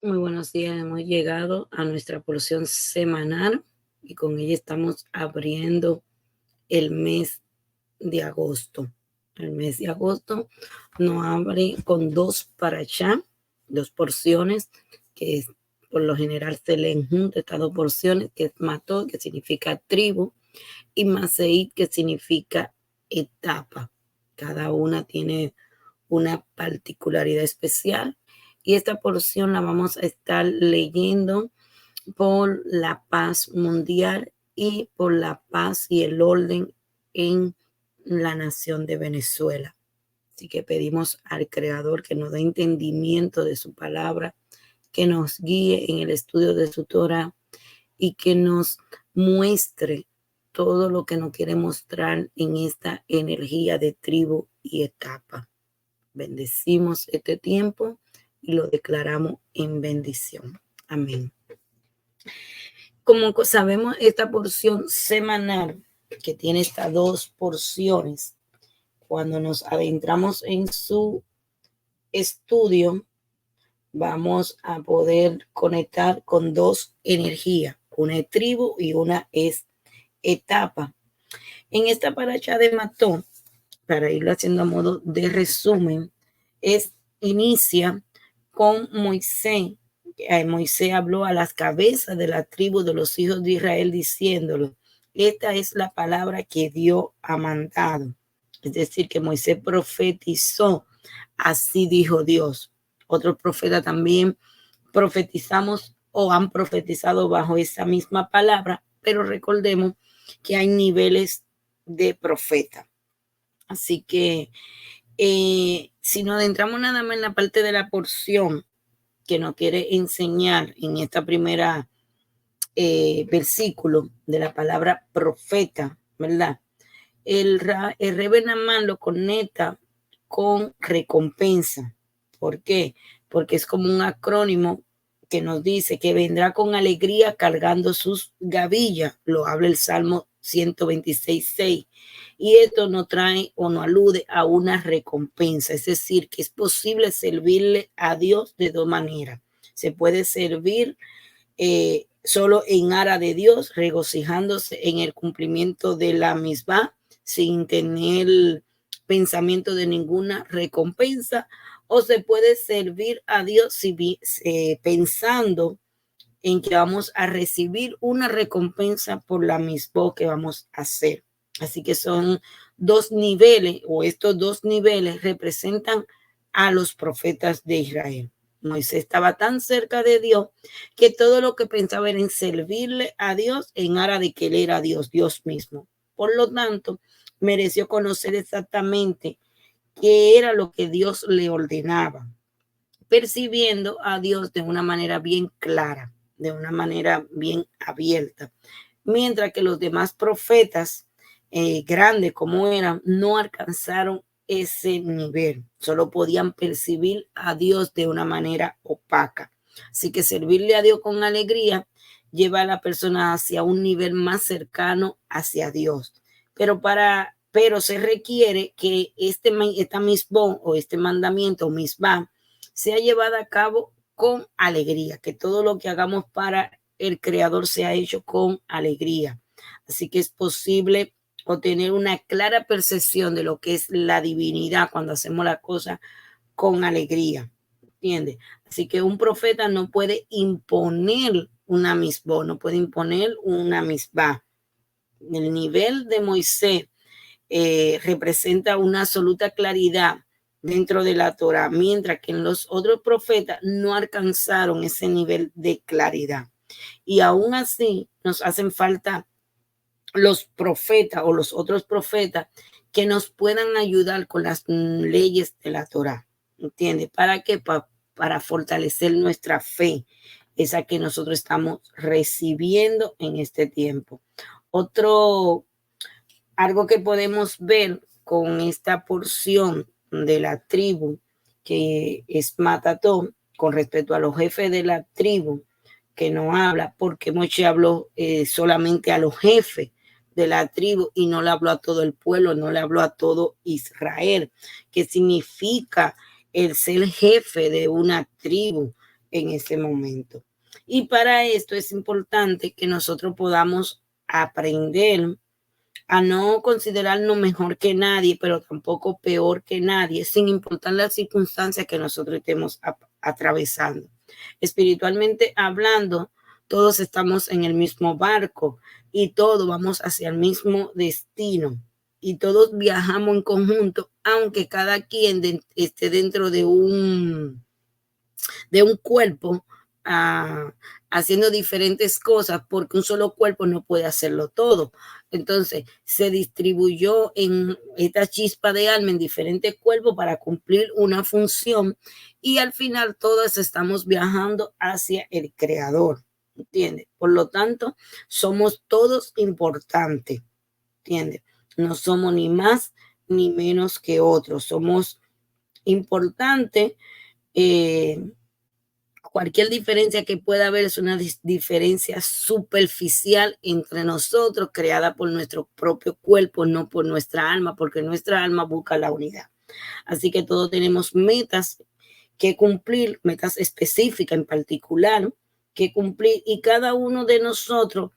Muy buenos días, hemos llegado a nuestra porción semanal y con ella estamos abriendo el mes de agosto. El mes de agosto nos abre con dos parashá, dos porciones, que por lo general se leen juntas estas dos porciones, que es Mató, que significa tribu, y Maseid, que significa etapa. Cada una tiene una particularidad especial y esta porción la vamos a estar leyendo por la paz mundial y por la paz y el orden en la nación de Venezuela. Así que pedimos al Creador que nos dé entendimiento de su palabra, que nos guíe en el estudio de su Torah y que nos muestre todo lo que nos quiere mostrar en esta energía de tribu y etapa. Bendecimos este tiempo y lo declaramos en bendición. Amén. Como sabemos, esta porción semanal que tiene estas dos porciones, cuando nos adentramos en su estudio, vamos a poder conectar con dos energías. Una es tribu y una es etapa. En esta paracha de Mató, para irlo haciendo a modo de resumen, inicia con Moisés. Moisés habló a las cabezas de la tribu de los hijos de Israel diciéndolo: esta es la palabra que Dios ha mandado. Es decir, que Moisés profetizó, así dijo Dios. Otros profetas también profetizamos o han profetizado bajo esa misma palabra, pero recordemos que hay niveles de profeta. Así que si nos adentramos nada más en la parte de la porción que nos quiere enseñar en esta primera versículo de la palabra profeta, ¿verdad? El Rebe Namán lo conecta con recompensa. ¿Por qué? Porque es como un acrónimo que nos dice que vendrá con alegría cargando sus gavillas. Lo habla el Salmo 126:6. Y esto nos trae o nos alude a una recompensa. Es decir, que es posible servirle a Dios de dos maneras. Se puede servir solo en ara de Dios, regocijándose en el cumplimiento de la misma, sin tener pensamiento de ninguna recompensa, o se puede servir a Dios pensando en que vamos a recibir una recompensa por la misma que vamos a hacer. Así que son dos niveles, o estos dos niveles representan a los profetas de Israel. Moisés estaba tan cerca de Dios que todo lo que pensaba era en servirle a Dios en aras de que él era Dios, Dios mismo. Por lo tanto, mereció conocer exactamente qué era lo que Dios le ordenaba, percibiendo a Dios de una manera bien clara, de una manera bien abierta. Mientras que los demás profetas, grandes como eran, no alcanzaron ese nivel, solo podían percibir a Dios de una manera opaca. Así que servirle a Dios con alegría lleva a la persona hacia un nivel más cercano hacia Dios. Pero se requiere que esta misbón o este mandamiento o misbah sea llevada a cabo con alegría, que todo lo que hagamos para el Creador sea hecho con alegría. Así que es posible obtener una clara percepción de lo que es la divinidad cuando hacemos la cosa con alegría. ¿Entiendes? Así que un profeta no puede imponer una misbah, no puede imponer una misbah. El nivel de Moisés representa una absoluta claridad dentro de la Torah, mientras que en los otros profetas no alcanzaron ese nivel de claridad. Y aún así nos hacen falta los profetas o los otros profetas que nos puedan ayudar con las leyes de la Torah. ¿Entiendes? ¿Para qué? Para fortalecer nuestra fe, esa que nosotros estamos recibiendo en este tiempo. Algo que podemos ver con esta porción de la tribu que es Matató, con respecto a los jefes de la tribu, que no habla, porque Moisés habló solamente a los jefes de la tribu y no le habló a todo el pueblo, no le habló a todo Israel. ¿Qué significa el ser jefe de una tribu? en ese momento. Y para esto es importante que nosotros podamos aprender a no considerarnos mejor que nadie, pero tampoco peor que nadie, sin importar las circunstancias que nosotros estemos atravesando. Espiritualmente hablando, todos estamos en el mismo barco y todos vamos hacia el mismo destino y todos viajamos en conjunto, aunque cada quien esté dentro de un cuerpo, haciendo diferentes cosas, porque un solo cuerpo no puede hacerlo todo. Entonces se distribuyó en esta chispa de alma en diferentes cuerpos para cumplir una función, y al final todos estamos viajando hacia el Creador, ¿entiendes? Por lo tanto, somos todos importantes, ¿entiendes? No somos ni más ni menos que otros, somos importantes. Cualquier diferencia que pueda haber es una diferencia superficial entre nosotros, creada por nuestro propio cuerpo, no por nuestra alma, porque nuestra alma busca la unidad. Así que todos tenemos metas que cumplir, metas específicas en particular que cumplir, y cada uno de nosotros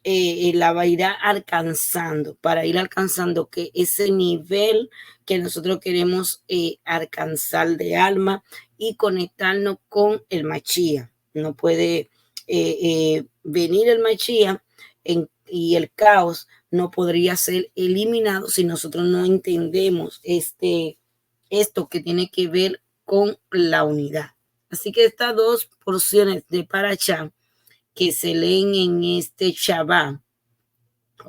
la irá alcanzando, para ir alcanzando que ese nivel que nosotros queremos alcanzar de alma y conectarnos con el Mashiach. No puede venir el Mashiach y el caos no podría ser eliminado si nosotros no entendemos esto que tiene que ver con la unidad. Así que estas dos porciones de Parashá que se leen en este Shabbat,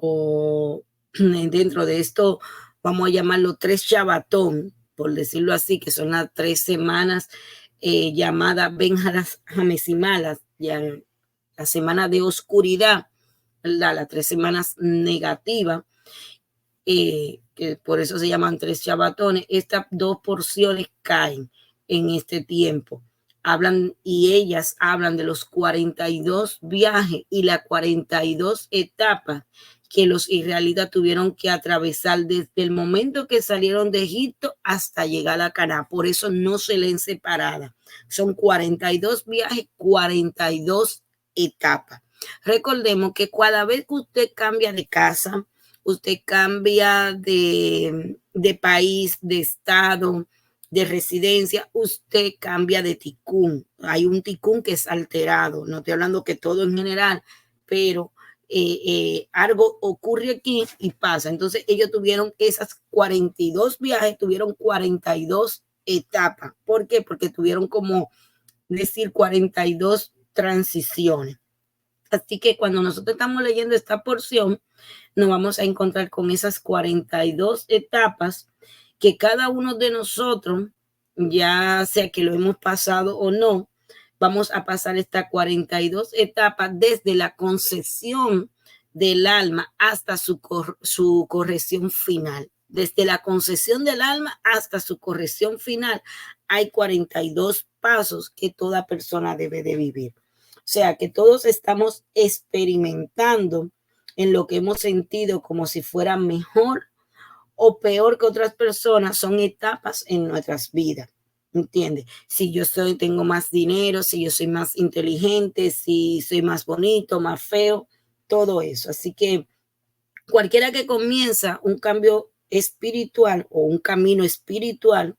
o dentro de esto, vamos a llamarlo 3 Shabbatón, por decirlo así, que son las 3 semanas llamadas Ben Hamesimalas, la semana de oscuridad, ¿verdad? Las 3 semanas negativas, que por eso se llaman 3 Shabbatones. Estas dos porciones caen en este tiempo. Ellas hablan de los 42 viajes y las 42 etapas que los israelitas tuvieron que atravesar desde el momento que salieron de Egipto hasta llegar a Canaán. Por eso no se leen separadas. Son 42 viajes, 42 etapas. Recordemos que cada vez que usted cambia de casa, usted cambia de país, de estado, de residencia, usted cambia de ticún. Hay un ticún que es alterado. No estoy hablando que todo en general, pero algo ocurre aquí y pasa. Entonces ellos tuvieron esas 42 viajes, tuvieron 42 etapas. ¿Por qué? Porque tuvieron como decir 42 transiciones. Así que cuando nosotros estamos leyendo esta porción, nos vamos a encontrar con esas 42 etapas que cada uno de nosotros, ya sea que lo hemos pasado o no, vamos a pasar estas 42 etapas desde la concepción del alma hasta su corrección final. Desde la concepción del alma hasta su corrección final hay 42 pasos que toda persona debe de vivir. O sea que todos estamos experimentando en lo que hemos sentido como si fuera mejor o peor que otras personas. Son etapas en nuestras vidas, ¿entiendes? Si yo tengo más dinero, si yo soy más inteligente, si soy más bonito, más feo, todo eso. Así que cualquiera que comienza un cambio espiritual o un camino espiritual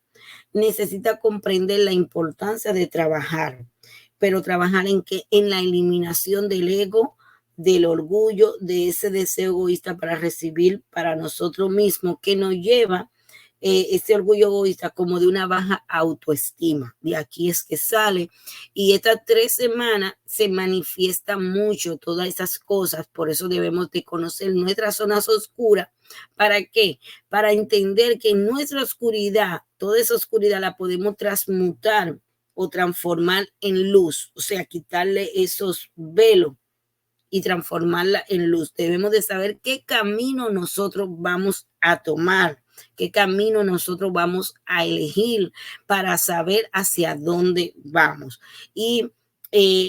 necesita comprender la importancia de trabajar, pero trabajar en que en la eliminación del ego, del orgullo, de ese deseo egoísta para recibir para nosotros mismos, que nos lleva ese orgullo egoísta como de una baja autoestima. De aquí es que sale, y estas 3 semanas se manifiestan mucho todas esas cosas. Por eso debemos de conocer nuestras zonas oscuras. ¿Para qué? Para entender que en nuestra oscuridad, toda esa oscuridad la podemos transmutar o transformar en luz, o sea, quitarle esos velos y transformarla en luz. Debemos de saber qué camino nosotros vamos a tomar, qué camino nosotros vamos a elegir para saber hacia dónde vamos. Y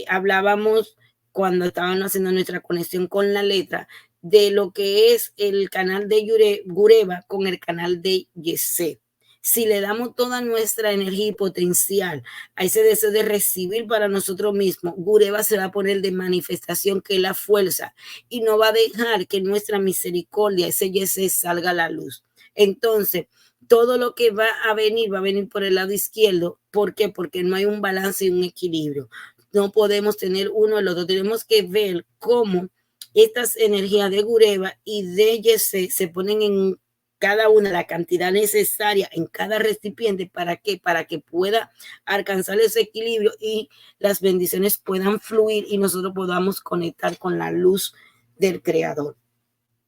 hablábamos cuando estábamos haciendo nuestra conexión con la letra de lo que es el canal de Gureva con el canal de Yesé. si le damos toda nuestra energía y potencial a ese deseo de recibir para nosotros mismos, Gureva se va a poner de manifestación, que es la fuerza, y no va a dejar que nuestra misericordia, ese Yesé, salga a la luz. Entonces, todo lo que va a venir por el lado izquierdo. ¿Por qué? Porque no hay un balance y un equilibrio. No podemos tener uno o el otro. Tenemos que ver cómo estas energías de Gureva y de Yesé se ponen en cada una la cantidad necesaria en cada recipiente. ¿Para qué? Para que pueda alcanzar ese equilibrio y las bendiciones puedan fluir y nosotros podamos conectar con la luz del Creador.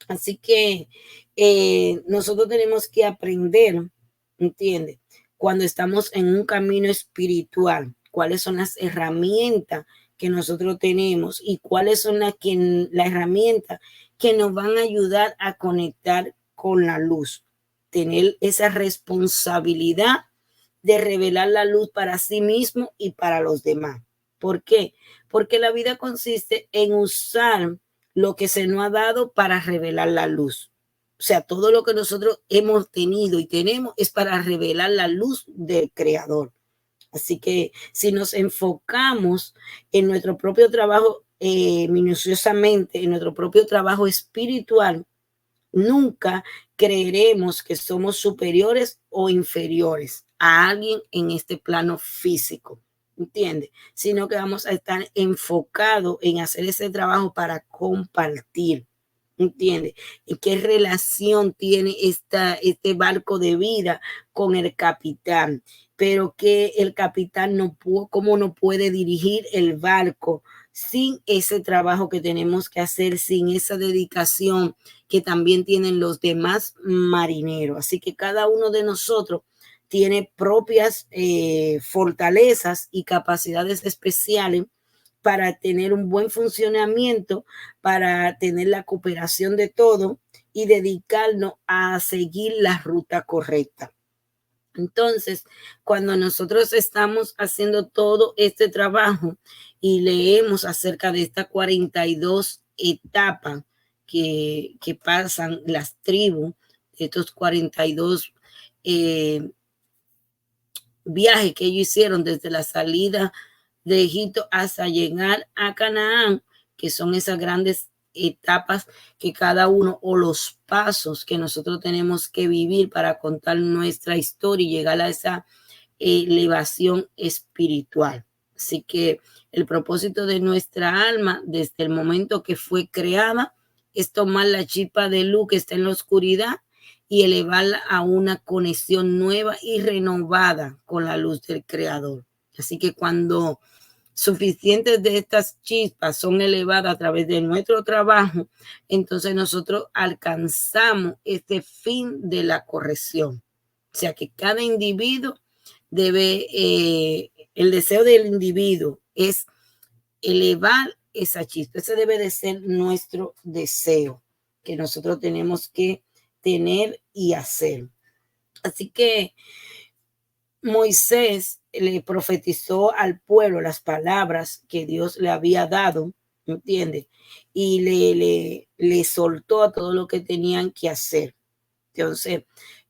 Así que nosotros tenemos que aprender, ¿entiendes? Cuando estamos en un camino espiritual, cuáles son las herramientas que nosotros tenemos y cuáles son las herramientas que nos van a ayudar a conectar con la luz. Tener esa responsabilidad de revelar la luz para sí mismo y para los demás. ¿Por qué? Porque la vida consiste en usar lo que se nos ha dado para revelar la luz. O sea, todo lo que nosotros hemos tenido y tenemos es para revelar la luz del Creador. Así que si nos enfocamos en nuestro propio trabajo minuciosamente, en nuestro propio trabajo espiritual, nunca creeremos que somos superiores o inferiores a alguien en este plano físico. ¿Entiendes? Sino que vamos a estar enfocados en hacer ese trabajo para compartir. ¿Entiendes? ¿Y qué relación tiene este barco de vida con el capitán? Pero que el capitán ¿cómo no puede dirigir el barco sin ese trabajo que tenemos que hacer, sin esa dedicación que también tienen los demás marineros? Así que cada uno de nosotros tiene propias fortalezas y capacidades especiales para tener un buen funcionamiento, para tener la cooperación de todo y dedicarnos a seguir la ruta correcta. Entonces, cuando nosotros estamos haciendo todo este trabajo y leemos acerca de estas 42 etapas que pasan las tribus, estos 42 viajes que ellos hicieron desde la salida de Egipto hasta llegar a Canaán, que son esas grandes etapas que cada uno, o los pasos que nosotros tenemos que vivir para contar nuestra historia y llegar a esa elevación espiritual. Así que el propósito de nuestra alma desde el momento que fue creada es tomar la chispa de luz que está en la oscuridad y elevarla a una conexión nueva y renovada con la luz del Creador. Así que cuando suficientes de estas chispas son elevadas a través de nuestro trabajo, entonces nosotros alcanzamos este fin de la corrección. O sea que cada individuo debe, el deseo del individuo es elevar esa chispa. Ese debe de ser nuestro deseo que nosotros tenemos que tener y hacer. Así que Moisés le profetizó al pueblo las palabras que Dios le había dado, ¿entiendes? Y le soltó a todo lo que tenían que hacer. Entonces,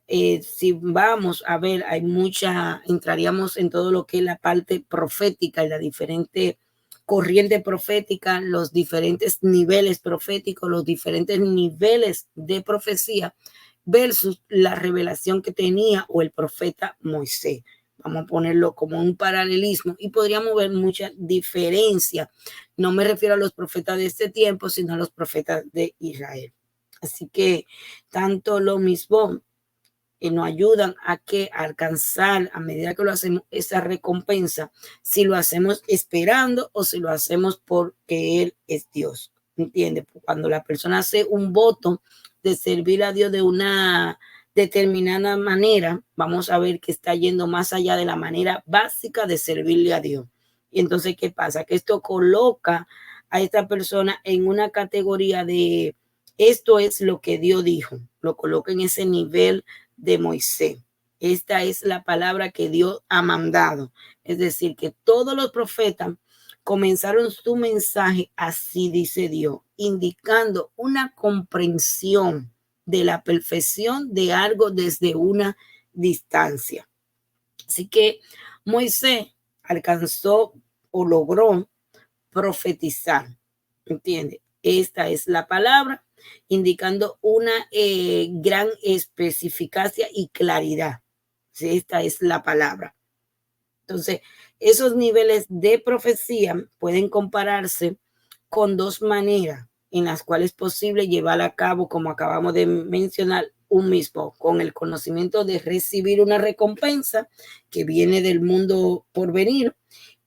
si vamos a ver, entraríamos en todo lo que es la parte profética y la diferente corriente profética, los diferentes niveles proféticos, los diferentes niveles de profecía versus la revelación que tenía o el profeta Moisés. Vamos a ponerlo como un paralelismo y podríamos ver mucha diferencia. No me refiero a los profetas de este tiempo, sino a los profetas de Israel. Así que tanto lo mismo nos ayudan a alcanzar, a medida que lo hacemos, esa recompensa, si lo hacemos esperando o si lo hacemos porque Él es Dios. ¿Entiendes? Cuando la persona hace un voto de servir a Dios de una determinada manera, vamos a ver que está yendo más allá de la manera básica de servirle a Dios. Y entonces, ¿qué pasa? Que esto coloca a esta persona en una categoría de esto es lo que Dios dijo, lo coloca en ese nivel de Moisés. Esta es la palabra que Dios ha mandado. Es decir, que todos los profetas comenzaron su mensaje, así dice Dios, indicando una comprensión de la perfección de algo desde una distancia. Así que Moisés alcanzó o logró profetizar, ¿entiende? Esta es la palabra, indicando una gran especificacia y claridad. Sí, esta es la palabra. Entonces, esos niveles de profecía pueden compararse con dos maneras en las cuales es posible llevar a cabo, como acabamos de mencionar, un mismo, con el conocimiento de recibir una recompensa que viene del mundo por venir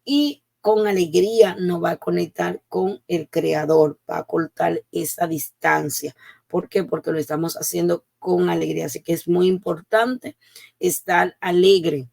y con alegría nos va a conectar con el Creador, va a cortar esa distancia. ¿Por qué? Porque lo estamos haciendo con alegría. Así que es muy importante estar alegre.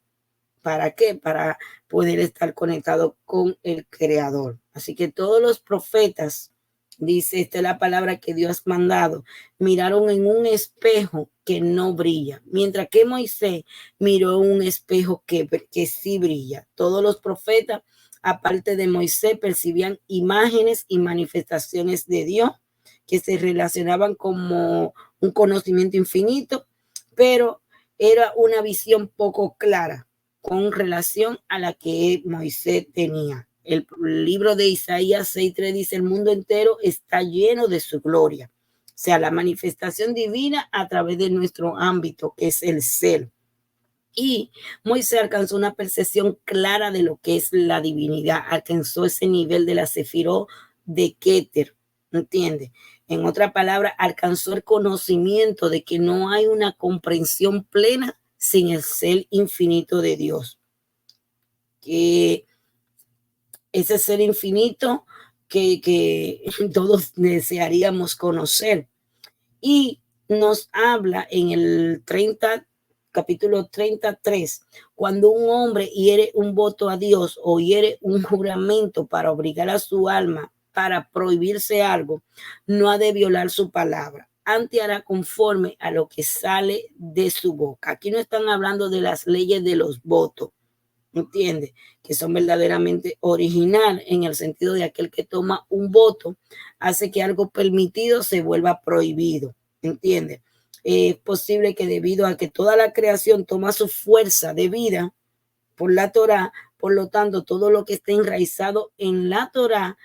¿Para qué? Para poder estar conectado con el Creador. Así que todos los profetas, dice, esta es la palabra que Dios ha mandado, miraron en un espejo que no brilla, mientras que Moisés miró un espejo que sí brilla. Todos los profetas, aparte de Moisés, percibían imágenes y manifestaciones de Dios que se relacionaban como un conocimiento infinito, pero era una visión poco clara con relación a la que Moisés tenía. El libro de Isaías 6:3 dice, el mundo entero está lleno de su gloria. O sea, la manifestación divina a través de nuestro ámbito, que es el ser. Y Moisés alcanzó una percepción clara de lo que es la divinidad, alcanzó ese nivel de la Sefirot de Keter, ¿entiende? En otra palabra, alcanzó el conocimiento de que no hay una comprensión plena sin el ser infinito de Dios. Que ese ser infinito que todos desearíamos conocer. Y nos habla en el capítulo 33, cuando un hombre hiere un voto a Dios o hiere un juramento para obligar a su alma para prohibirse algo, no ha de violar su palabra. Antes hará conforme a lo que sale de su boca. Aquí no están hablando de las leyes de los votos, ¿entiende? Que son verdaderamente original en el sentido de aquel que toma un voto hace que algo permitido se vuelva prohibido, ¿entiende? Es posible que debido a que toda la creación toma su fuerza de vida por la Torá, por lo tanto, todo lo que esté enraizado en la Torá,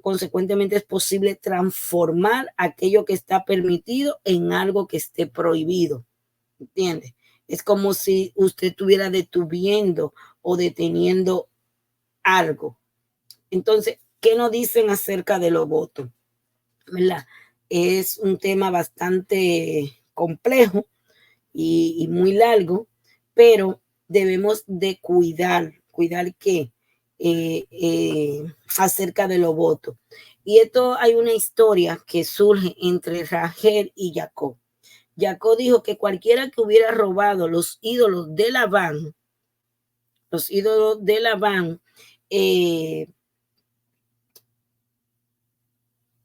consecuentemente es posible transformar aquello que está permitido en algo que esté prohibido, ¿entiende? Es como si usted estuviera detuviendo o deteniendo algo. Entonces, ¿qué nos dicen acerca de los votos? ¿Verdad? Es un tema bastante complejo y muy largo, pero debemos de cuidar qué acerca de los votos. Y esto hay una historia que surge entre Rachel y Jacob. Jacob dijo que cualquiera que hubiera robado los ídolos de Labán,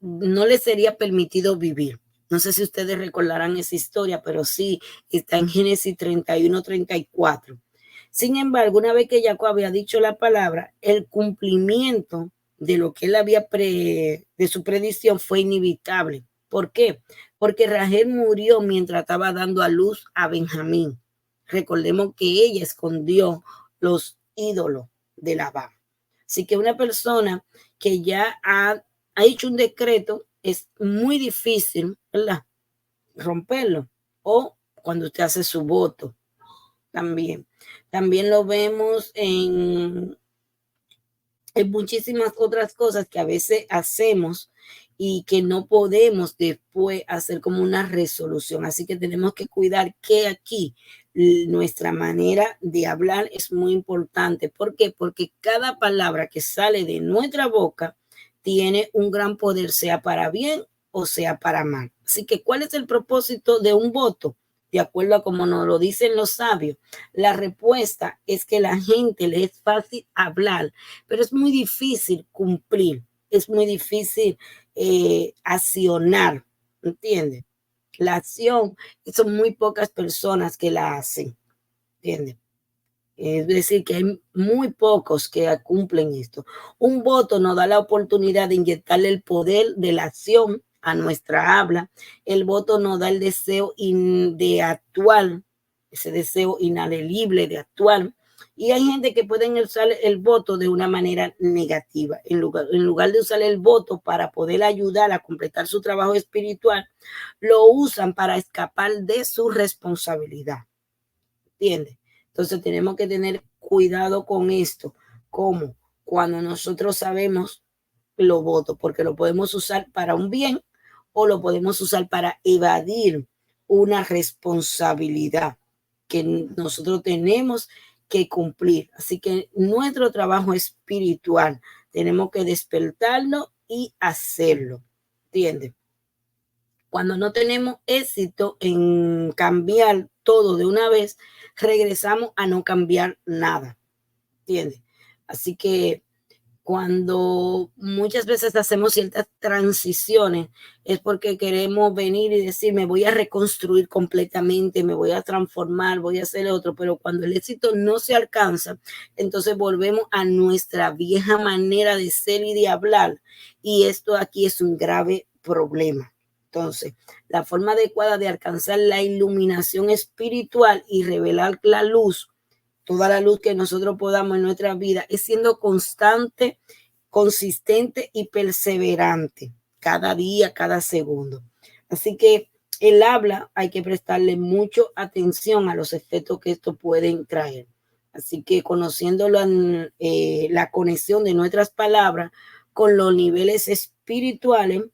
no le sería permitido vivir. No sé si ustedes recordarán esa historia, pero sí está en Génesis 31-34. Sin embargo, una vez que Jacob había dicho la palabra, el cumplimiento de lo que él había de su predicción fue inevitable. ¿Por qué? Porque Rachel murió mientras estaba dando a luz a Benjamín. Recordemos que ella escondió los ídolos de Labán. Así que una persona que ya ha hecho un decreto, es muy difícil, ¿verdad? Romperlo. O cuando usted hace su voto también. También lo vemos en muchísimas otras cosas que a veces hacemos y que no podemos después hacer como una resolución. Así que tenemos que cuidar que aquí nuestra manera de hablar es muy importante. ¿Por qué? Porque cada palabra que sale de nuestra boca tiene un gran poder, sea para bien o sea para mal. Así que, ¿cuál es el propósito de un voto? De acuerdo a como nos lo dicen los sabios, la respuesta es que la gente le es fácil hablar, pero es muy difícil cumplir, es muy difícil accionar, ¿entiendes? La acción, son muy pocas personas que la hacen, ¿entiendes? Es decir, que hay muy pocos que cumplen esto. Un voto nos da la oportunidad de inyectarle el poder de la acción a nuestra habla. El voto nos da el deseo de actuar ese deseo inalienable de actuar. Y hay gente que pueden usar el voto de una manera negativa. En lugar de usar el voto para poder ayudar a completar su trabajo espiritual, lo usan para escapar de su responsabilidad. ¿Entiendes? Entonces tenemos que tener cuidado con esto. Como cuando nosotros sabemos los votos, porque lo podemos usar para un bien o lo podemos usar para evadir una responsabilidad que nosotros tenemos que cumplir. Así que nuestro trabajo espiritual tenemos que despertarlo y hacerlo. ¿Entiendes? Cuando no tenemos éxito en cambiar todo de una vez, regresamos a no cambiar nada. ¿Entiendes? Así que cuando muchas veces hacemos ciertas transiciones es porque queremos venir y decir, me voy a reconstruir completamente, me voy a transformar, voy a hacer otro, pero cuando el éxito no se alcanza, entonces volvemos a nuestra vieja manera de ser y de hablar, y esto aquí es un grave problema. Entonces, la forma adecuada de alcanzar la iluminación espiritual y revelar la luz, toda la luz que nosotros podamos en nuestra vida, es siendo constante, consistente y perseverante cada día, cada segundo. Así que el habla hay que prestarle mucho atención a los efectos que esto pueden traer. Así que conociendo la conexión de nuestras palabras con los niveles espirituales,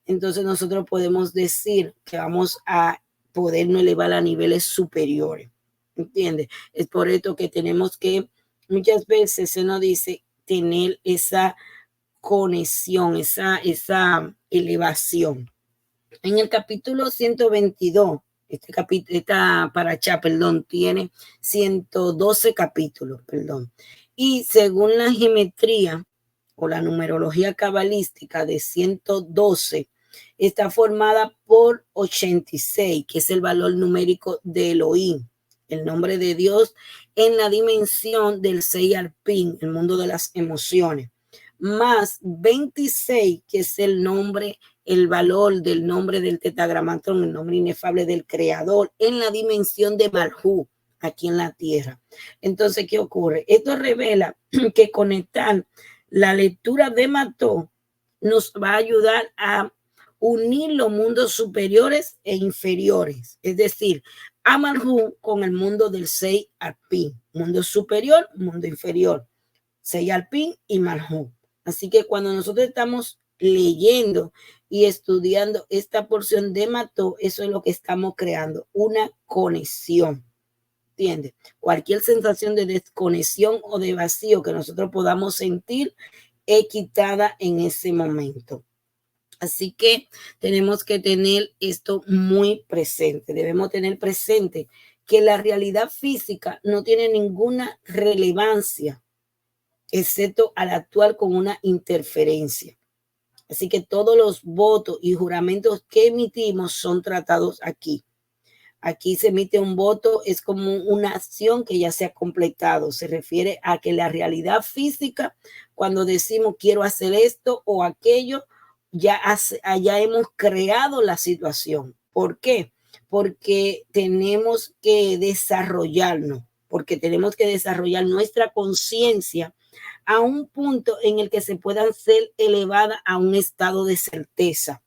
entonces nosotros podemos decir que vamos a podernos elevar a niveles superiores. ¿Entiendes? Es por esto que tenemos que, muchas veces se nos dice, tener esa conexión, esa elevación. En el capítulo 122, esta paracha, tiene 112 capítulos, y según la geometría o la numerología cabalística de 112, está formada por 86, que es el valor numérico de Elohim, el nombre de Dios, en la dimensión del Seyarpin, el mundo de las emociones, más 26, que es el nombre, el valor del nombre del tetragramatón, el nombre inefable del creador, en la dimensión de Malhú, aquí en la tierra. Entonces, ¿qué ocurre? Esto revela que conectar la lectura de Mató nos va a ayudar a unir los mundos superiores e inferiores, es decir, a Malhú con el mundo del Seyarpin, mundo superior, mundo inferior, Seyarpin y Malhú. Así que cuando nosotros estamos leyendo y estudiando esta porción de Mató, eso es lo que estamos creando, una conexión. ¿Entiendes? Cualquier sensación de desconexión o de vacío que nosotros podamos sentir es quitada en ese momento. Así que tenemos que tener esto muy presente. Debemos tener presente que la realidad física no tiene ninguna relevancia, excepto al actuar con una interferencia. Así que todos los votos y juramentos que emitimos son tratados aquí. Aquí se emite un voto, es como una acción que ya se ha completado. Se refiere a que la realidad física, cuando decimos quiero hacer esto o aquello, ya hemos creado la situación. ¿Por qué? Porque tenemos que desarrollarnos, porque tenemos que desarrollar nuestra conciencia a un punto en el que se puedan ser elevada a un estado de certeza.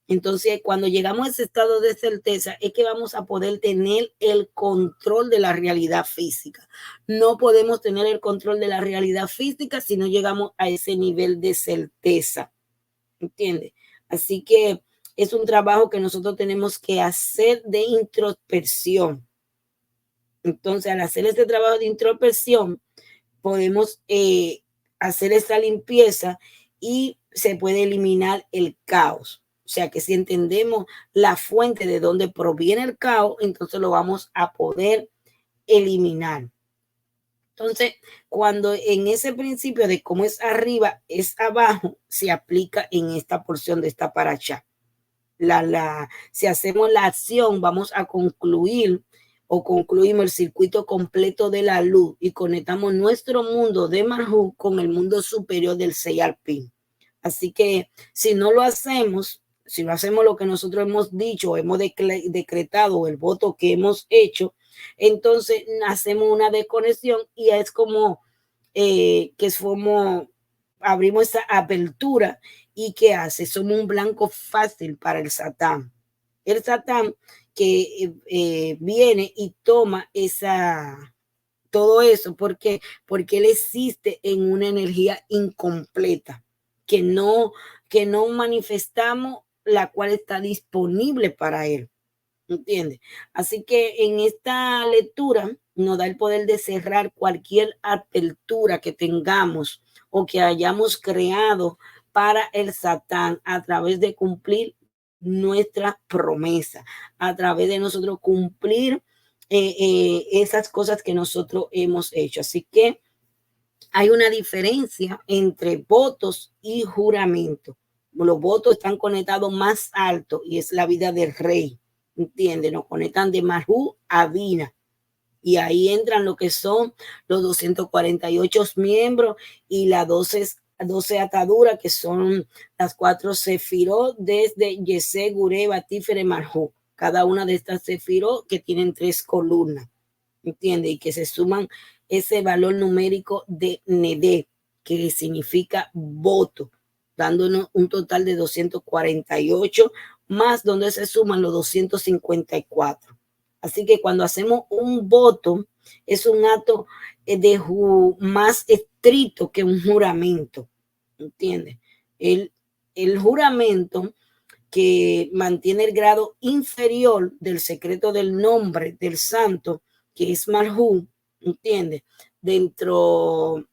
Entonces, cuando llegamos a ese estado de certeza, es que vamos a poder tener el control de la realidad física. No podemos tener el control de la realidad física si no llegamos a ese nivel de certeza. ¿Entiendes? Así que es un trabajo que nosotros tenemos que hacer de introspección. Entonces, al hacer este trabajo de introspección, podemos hacer esta limpieza y se puede eliminar el caos. O sea que si entendemos la fuente de donde proviene el caos, entonces lo vamos a poder eliminar. Entonces, cuando en ese principio de cómo es arriba, es abajo, se aplica en esta porción de esta paracha. Si hacemos la acción, vamos a concluir o concluimos el circuito completo de la luz y conectamos nuestro mundo de Malhú con el mundo superior del Seyarpin. Así que si no lo hacemos, si no hacemos lo que nosotros hemos dicho, hemos decretado, el voto que hemos hecho, entonces hacemos una desconexión y es como que es como abrimos esa apertura y ¿qué hace? Somos un blanco fácil para el Satán. El Satán que viene y toma todo eso. ¿Por qué? Porque él existe en una energía incompleta, que no manifestamos, la cual está disponible para él. ¿Entiendes? Así que en esta lectura nos da el poder de cerrar cualquier apertura que tengamos o que hayamos creado para el Satán a través de cumplir nuestra promesa, a través de nosotros cumplir esas cosas que nosotros hemos hecho. Así que hay una diferencia entre votos y juramento. Los votos están conectados más alto y es la vida del rey. ¿Entiendes? Nos conectan de Marú a Vina. Y ahí entran lo que son los 248 miembros y las 12 ataduras, que son las 4 sefirot desde Yesé, Guré, Batífere, Marjú. Cada una de estas sefirot que tienen 3 columnas. ¿Entiendes? Y que se suman ese valor numérico de Nedé, que significa voto, dándonos un total de 248, más donde se suman los 254. Así que cuando hacemos un voto, es un acto más estricto que un juramento. ¿Entiendes? El juramento que mantiene el grado inferior del secreto del nombre del santo, que es Marjú, ¿entiendes? Dentro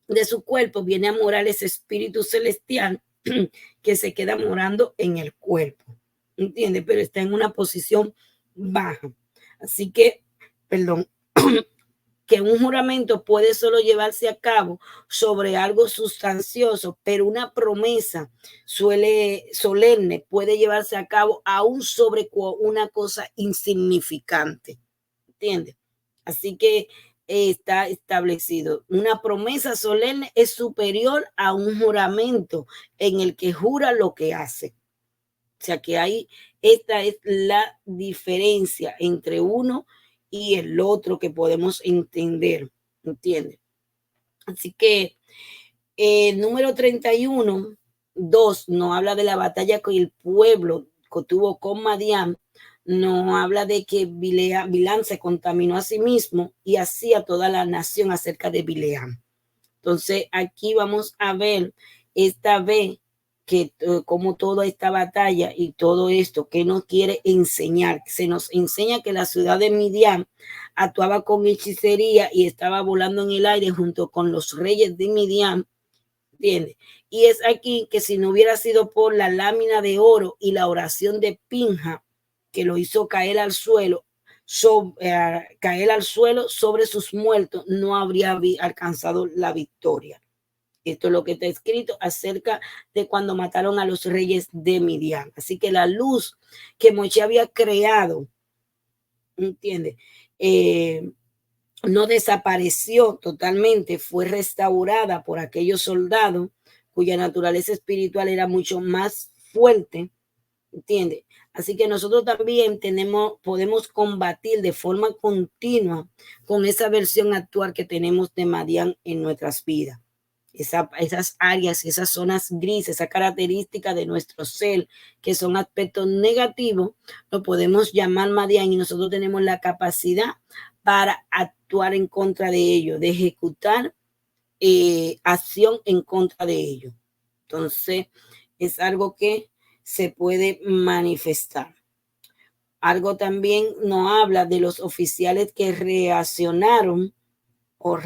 de su cuerpo viene a morar ese espíritu celestial que se queda morando en el cuerpo, ¿entiendes? Pero está en una posición baja. Así que, perdón, que un juramento puede solo llevarse a cabo sobre algo sustancioso, pero una promesa solemne puede llevarse a cabo aún sobre una cosa insignificante. ¿Entiendes? Así que está establecido. Una promesa solemne es superior a un juramento en el que jura lo que hace. O sea que esta es la diferencia entre uno y el otro que podemos entender, ¿entiendes? Así que el número 31, 2, nos habla de la batalla que el pueblo que tuvo con Madián, nos habla de que Bilán se contaminó a sí mismo y así a toda la nación acerca de Bileam. Entonces aquí vamos a ver esta vez que como toda esta batalla y todo esto que nos quiere enseñar, se nos enseña que la ciudad de Midian actuaba con hechicería y estaba volando en el aire junto con los reyes de Midian, ¿entiendes? Y es aquí que si no hubiera sido por la lámina de oro y la oración de Pinja que lo hizo caer al suelo, caer al suelo sobre sus muertos, no habría alcanzado la victoria. Esto es lo que está escrito acerca de cuando mataron a los reyes de Midian. Así que la luz que Moisés había creado, ¿entiendes? No desapareció totalmente, fue restaurada por aquellos soldados cuya naturaleza espiritual era mucho más fuerte, ¿entiendes? Así que nosotros también podemos combatir de forma continua con esa versión actual que tenemos de Madián en nuestras vidas. Esas áreas, esas zonas grises, esa característica de nuestro ser, que son aspectos negativos, lo podemos llamar Madián y nosotros tenemos la capacidad para actuar en contra de ello, de ejecutar acción en contra de ello. Entonces, es algo que se puede manifestar. Algo también nos habla de los oficiales que reaccionaron o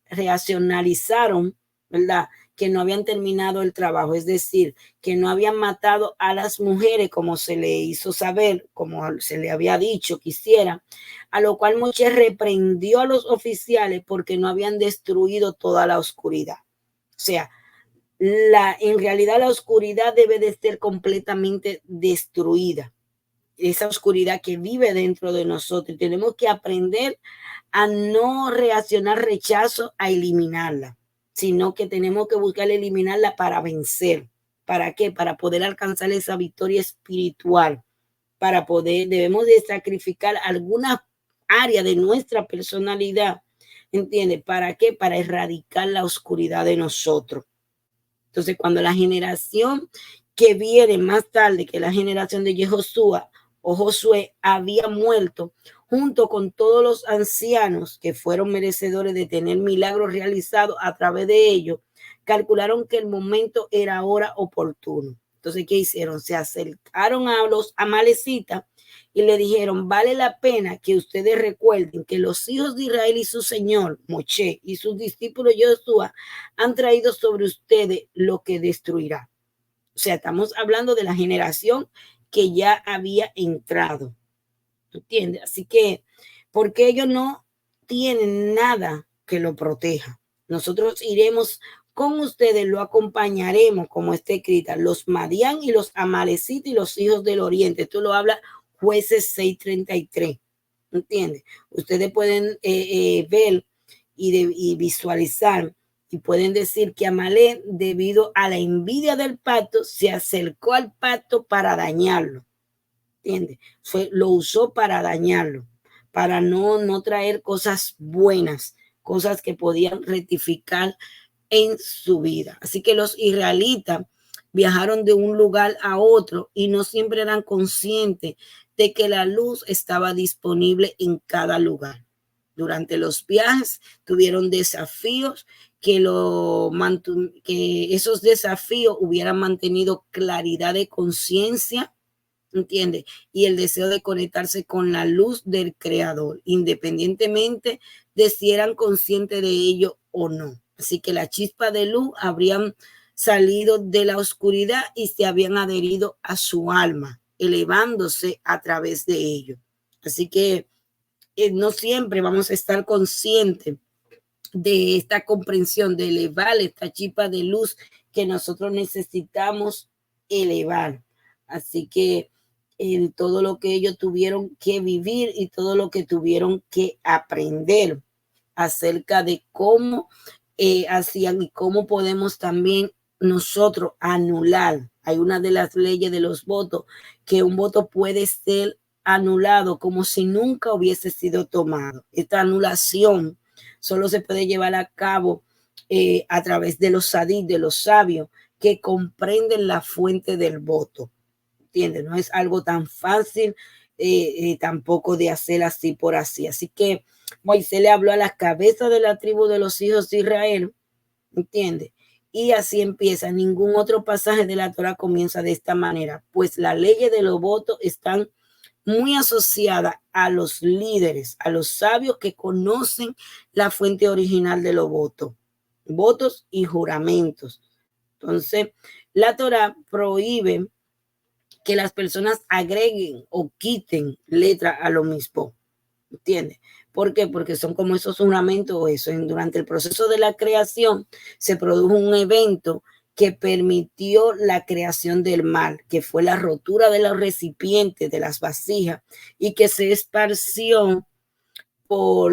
reaccionalizaron, ¿verdad? Que no habían terminado el trabajo, es decir, que no habían matado a las mujeres como se le hizo saber, como se le había dicho que hiciera, a lo cual Moisés reprendió a los oficiales porque no habían destruido toda la oscuridad. O sea, en realidad la oscuridad debe de ser completamente destruida. Esa oscuridad que vive dentro de nosotros. Tenemos que aprender a no reaccionar rechazo, a eliminarla, sino que tenemos que buscar eliminarla para vencer. ¿Para qué? Para poder alcanzar esa victoria espiritual. Debemos de sacrificar algunas área de nuestra personalidad, ¿entiende? ¿Para qué? Para erradicar la oscuridad de nosotros. Entonces, cuando la generación que viene más tarde, que la generación de Yehoshua o Josué, había muerto, junto con todos los ancianos que fueron merecedores de tener milagros realizados a través de ellos, calcularon que el momento era ahora oportuno. Entonces, ¿qué hicieron? Se acercaron a los amalecitas y le dijeron: vale la pena que ustedes recuerden que los hijos de Israel y su señor Moshe y sus discípulos Josué han traído sobre ustedes lo que destruirá. O sea, estamos hablando de la generación que ya había entrado, ¿entiendes? Así que, porque ellos no tienen nada que lo proteja. Nosotros iremos con ustedes, lo acompañaremos, como está escrita, los Madián y los Amalecitas y los hijos del oriente. Esto lo habla Jueces 6:33, ¿entiendes? Ustedes pueden ver y visualizar y pueden decir que Amalek, debido a la envidia del pacto, se acercó al pacto para dañarlo, ¿entiendes? Lo usó para dañarlo, para no traer cosas buenas, cosas que podían rectificar en su vida. Así que los israelitas viajaron de un lugar a otro y no siempre eran conscientes de que la luz estaba disponible en cada lugar. Durante los viajes tuvieron desafíos que esos desafíos hubieran mantenido claridad de conciencia, ¿entiende? Y el deseo de conectarse con la luz del Creador, independientemente de si eran conscientes de ello o no. Así que la chispa de luz habrían salido de la oscuridad y se habían adherido a su alma, elevándose a través de ello. Así que no siempre vamos a estar conscientes de esta comprensión, de elevar esta chispa de luz que nosotros necesitamos elevar. Así que en todo lo que ellos tuvieron que vivir y todo lo que tuvieron que aprender acerca de cómo hacían y cómo podemos también nosotros anular. Hay una de las leyes de los votos, que un voto puede ser anulado como si nunca hubiese sido tomado. Esta anulación solo se puede llevar a cabo a través de los sadí, de los sabios, que comprenden la fuente del voto. ¿Entiendes? No es algo tan fácil tampoco de hacer así por así. Así que Moisés le habló a las cabezas de la tribu de los hijos de Israel, ¿entiendes? Y así empieza. Ningún otro pasaje de la Torah comienza de esta manera, pues las leyes de los votos están muy asociadas a los líderes, a los sabios que conocen la fuente original de los votos y juramentos. Entonces, la Torah prohíbe que las personas agreguen o quiten letra a lo mismo, ¿entiendes? ¿Por qué? Porque son como esos juramentos o eso. Durante el proceso de la creación se produjo un evento que permitió la creación del mar, que fue la rotura de los recipientes, de las vasijas, y que se esparció por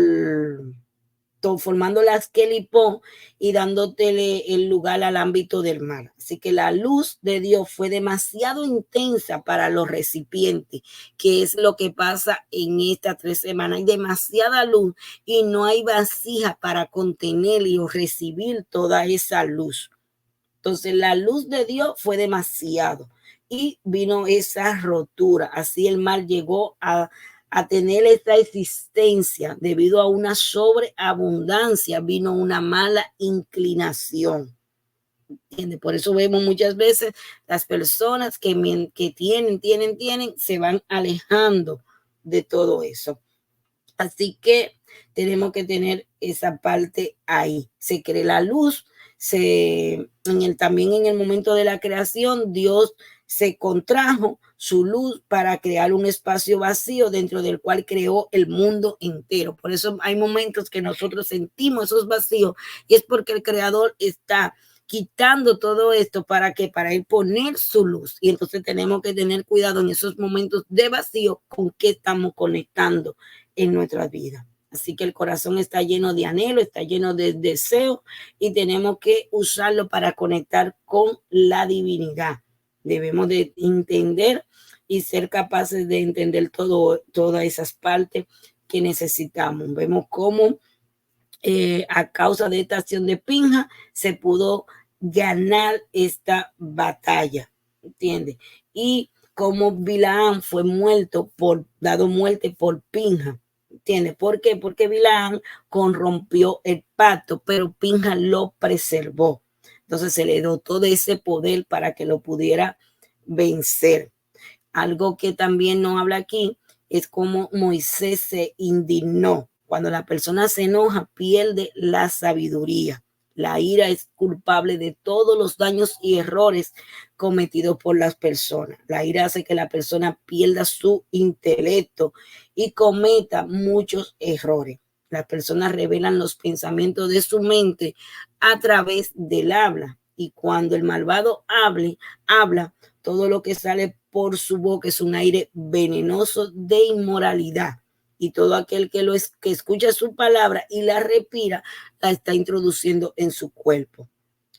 formando las quelipó y dándole el lugar al ámbito del mar. Así que la luz de Dios fue demasiado intensa para los recipientes, que es lo que pasa en estas 3 semanas. Hay demasiada luz y no hay vasija para contener y recibir toda esa luz. Entonces la luz de Dios fue demasiado y vino esa rotura. Así el mar llegó a tener esta existencia debido a una sobreabundancia, vino una mala inclinación. ¿Entiendes? Por eso vemos muchas veces las personas que tienen, se van alejando de todo eso. Así que tenemos que tener esa parte ahí. Se cree la luz, también en el momento de la creación, Dios se contrajo su luz para crear un espacio vacío dentro del cual creó el mundo entero. Por eso hay momentos que nosotros sentimos esos vacíos y es porque el Creador está quitando todo esto para él poner su luz. Y entonces tenemos que tener cuidado en esos momentos de vacío con qué estamos conectando en nuestra vida. Así que el corazón está lleno de anhelo, está lleno de deseo y tenemos que usarlo para conectar con la divinidad. Debemos de entender y ser capaces de entender todas esas partes que necesitamos. Vemos cómo a causa de esta acción de Pinja se pudo ganar esta batalla, ¿entiendes? Y como Bilaam fue dado muerte por Pinja, ¿entiendes? ¿Por qué? Porque Bilaam corrompió el pacto, pero Pinja lo preservó. Entonces se le dotó de ese poder para que lo pudiera vencer. Algo que también no habla aquí es cómo Moisés se indignó. Cuando la persona se enoja, pierde la sabiduría. La ira es culpable de todos los daños y errores cometidos por las personas. La ira hace que la persona pierda su intelecto y cometa muchos errores. Las personas revelan los pensamientos de su mente a través del habla. Y cuando el malvado habla, todo lo que sale por su boca es un aire venenoso de inmoralidad. Y todo aquel que escucha su palabra y la respira, la está introduciendo en su cuerpo.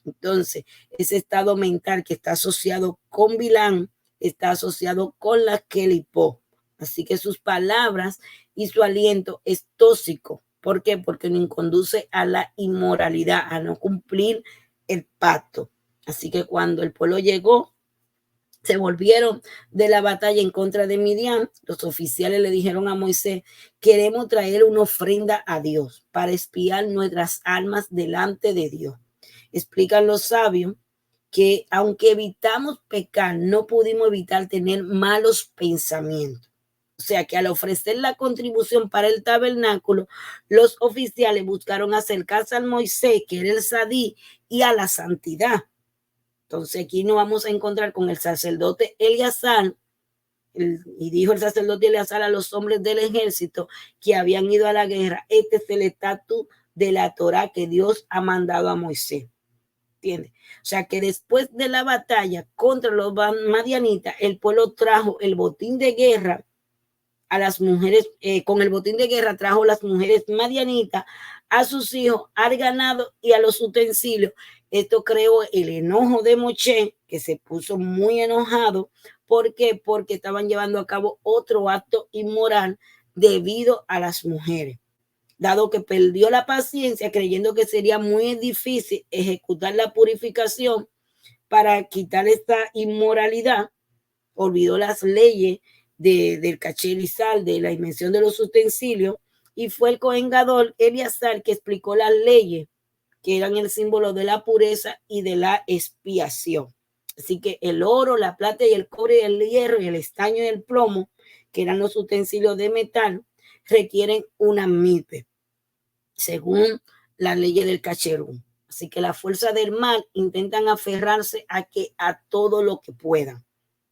Entonces, ese estado mental que está asociado con Bilaam está asociado con la Kelipó. Así que sus palabras y su aliento es tóxico. ¿Por qué? Porque nos conduce a la inmoralidad, a no cumplir el pacto. Así que cuando el pueblo llegó, se volvieron de la batalla en contra de Midian, los oficiales le dijeron a Moisés: queremos traer una ofrenda a Dios para expiar nuestras almas delante de Dios. Explican los sabios que aunque evitamos pecar, no pudimos evitar tener malos pensamientos. O sea que al ofrecer la contribución para el tabernáculo, los oficiales buscaron acercarse al Moisés, que era el Sadí, y a la santidad. Entonces aquí nos vamos a encontrar con el sacerdote Eleazar, y dijo el sacerdote Eleazar a los hombres del ejército que habían ido a la guerra: este es el estatus de la Torá que Dios ha mandado a Moisés. ¿Entiendes? O sea que después de la batalla contra los madianitas, el pueblo trajo el botín de guerra a las mujeres, con el botín de guerra trajo las mujeres madianitas a sus hijos, al ganado y a los utensilios. Esto creó el enojo de Moshe, que se puso muy enojado. ¿Por qué? Porque estaban llevando a cabo otro acto inmoral debido a las mujeres. Dado que perdió la paciencia, creyendo que sería muy difícil ejecutar la purificación para quitar esta inmoralidad, olvidó las leyes del cacherizal, de la invención de los utensilios, y fue el Cohen Gadol Eleazar que explicó las leyes que eran el símbolo de la pureza y de la expiación. Así que el oro, la plata y el cobre y el hierro y el estaño y el plomo, que eran los utensilios de metal, requieren una mipe, según la ley del cacherún. Así que la fuerza del mal intentan aferrarse a todo lo que puedan.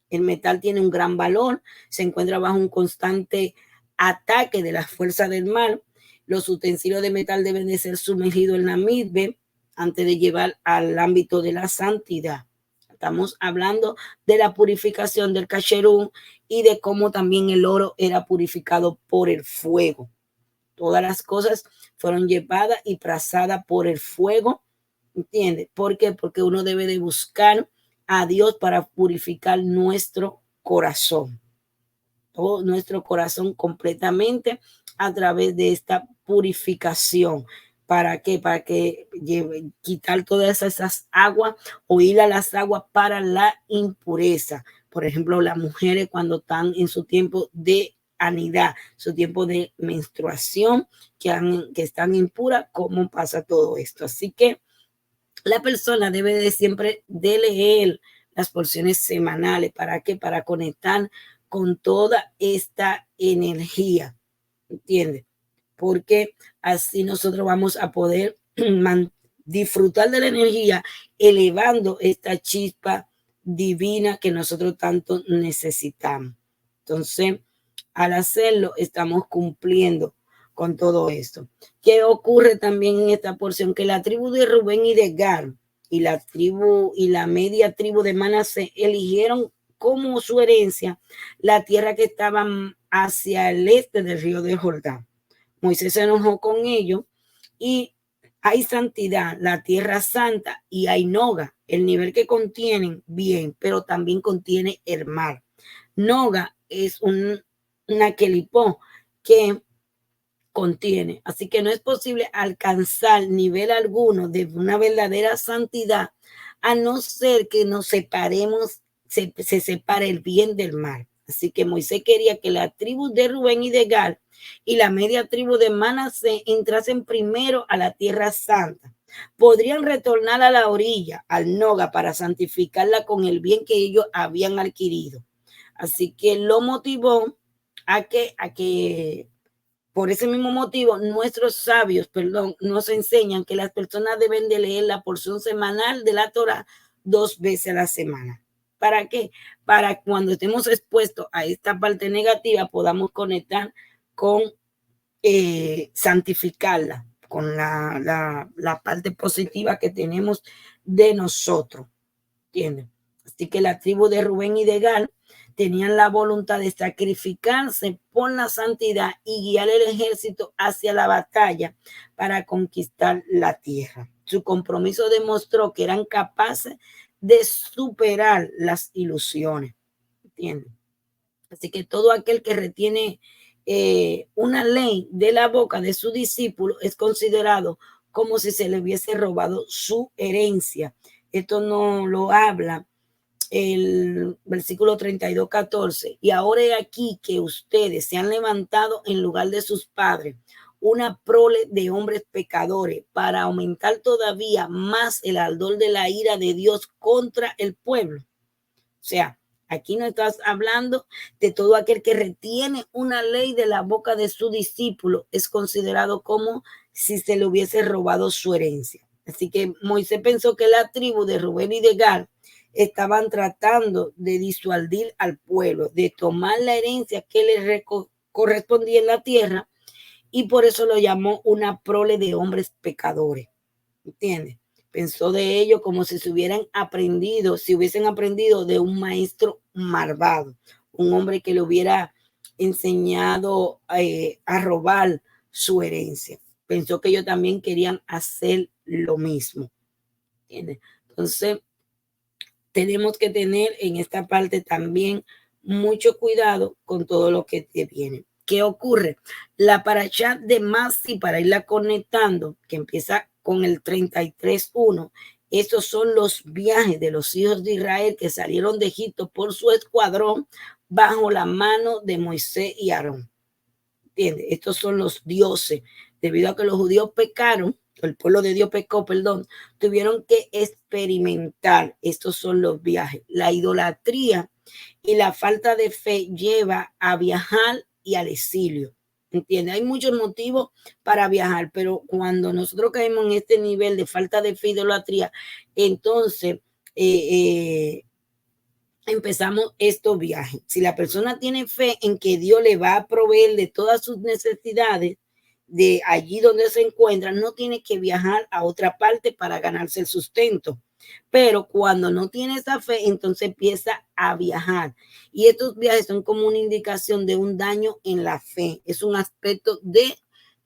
El metal tiene un gran valor, se encuentra bajo un constante ataque de las fuerzas del mal. Los utensilios de metal deben de ser sumergidos en la mikve antes de llevar al ámbito de la santidad. Estamos hablando de la purificación del cacherún y de cómo también el oro era purificado por el fuego. Todas las cosas fueron llevadas y pasadas por el fuego, ¿entiendes? ¿Por qué? Porque uno debe de buscar a Dios para purificar nuestro corazón, todo nuestro corazón completamente a través de esta purificación. ¿Para qué? Para que quitar todas esas aguas o ir a las aguas para la impureza. Por ejemplo, las mujeres cuando están en su tiempo de anidad, su tiempo de menstruación, que están impuras, ¿cómo pasa todo esto? Así que la persona debe de siempre de leer las porciones semanales. ¿Para qué? Para conectar con toda esta energía, ¿entiendes? Porque así nosotros vamos a poder disfrutar de la energía, elevando esta chispa divina que nosotros tanto necesitamos. Entonces, al hacerlo, estamos cumpliendo con todo esto. ¿Qué ocurre también en esta porción? Que la tribu de Rubén y de Gad y la media tribu de Manasés eligieron como su herencia la tierra que estaba hacia el este del río de Jordán. Moisés se enojó con ellos y hay santidad, la tierra santa, y hay Noga, el nivel que contienen bien, pero también contiene el mar. Noga es una quelipó que contiene. Así que no es posible alcanzar nivel alguno de una verdadera santidad a no ser que nos separemos, se separe el bien del mal. Así que Moisés quería que la tribu de Rubén y de Gad y la media tribu de Manasés entrasen primero a la tierra santa. Podrían retornar a la orilla, al Noga, para santificarla con el bien que ellos habían adquirido. Así que lo motivó a que por ese mismo motivo, nuestros sabios, nos enseñan que las personas deben de leer la porción semanal de la Torah 2 veces a la semana. ¿Para qué? Para cuando estemos expuestos a esta parte negativa podamos conectar con santificarla, con la parte positiva que tenemos de nosotros. ¿Entiendes? Así que la tribu de Rubén y de Gad tenían la voluntad de sacrificarse por la santidad y guiar el ejército hacia la batalla para conquistar la tierra. Su compromiso demostró que eran capaces de superar las ilusiones. ¿Entiendes? Así que todo aquel que retiene una ley de la boca de su discípulo es considerado como si se le hubiese robado su herencia. Esto no lo habla el versículo 32, 14. Y ahora he aquí que ustedes se han levantado en lugar de sus padres, una prole de hombres pecadores, para aumentar todavía más el ardor de la ira de Dios contra el pueblo. O sea, aquí no estás hablando de todo aquel que retiene una ley de la boca de su discípulo, es considerado como si se le hubiese robado su herencia. Así que Moisés pensó que la tribu de Rubén y de Gad estaban tratando de disuadir al pueblo, de tomar la herencia que les correspondía en la tierra, y por eso lo llamó una prole de hombres pecadores. ¿Entiendes? Pensó de ello como si se hubieran aprendido, si hubiesen aprendido de un maestro malvado, un hombre que le hubiera enseñado a robar su herencia. Pensó que ellos también querían hacer lo mismo. ¿Entiendes? Entonces, tenemos que tener en esta parte también mucho cuidado con todo lo que te viene. ¿Qué ocurre? La parashá de Masi, para irla conectando, que empieza con el 33:1, estos son los viajes de los hijos de Israel que salieron de Egipto por su escuadrón bajo la mano de Moisés y Aarón. ¿Entiendes? Estos son los dioses. Debido a que los judíos pecaron, el pueblo de Dios pecó, perdón, tuvieron que experimentar. Estos son los viajes. La idolatría y la falta de fe lleva a viajar y al exilio. ¿Entiendes? Hay muchos motivos para viajar, pero cuando nosotros caemos en este nivel de falta de fe y idolatría, entonces empezamos estos viajes. Si la persona tiene fe en que Dios le va a proveer de todas sus necesidades de allí donde se encuentra, no tiene que viajar a otra parte para ganarse el sustento. Pero cuando no tiene esa fe, entonces empieza a viajar. Y estos viajes son como una indicación de un daño en la fe. Es un aspecto de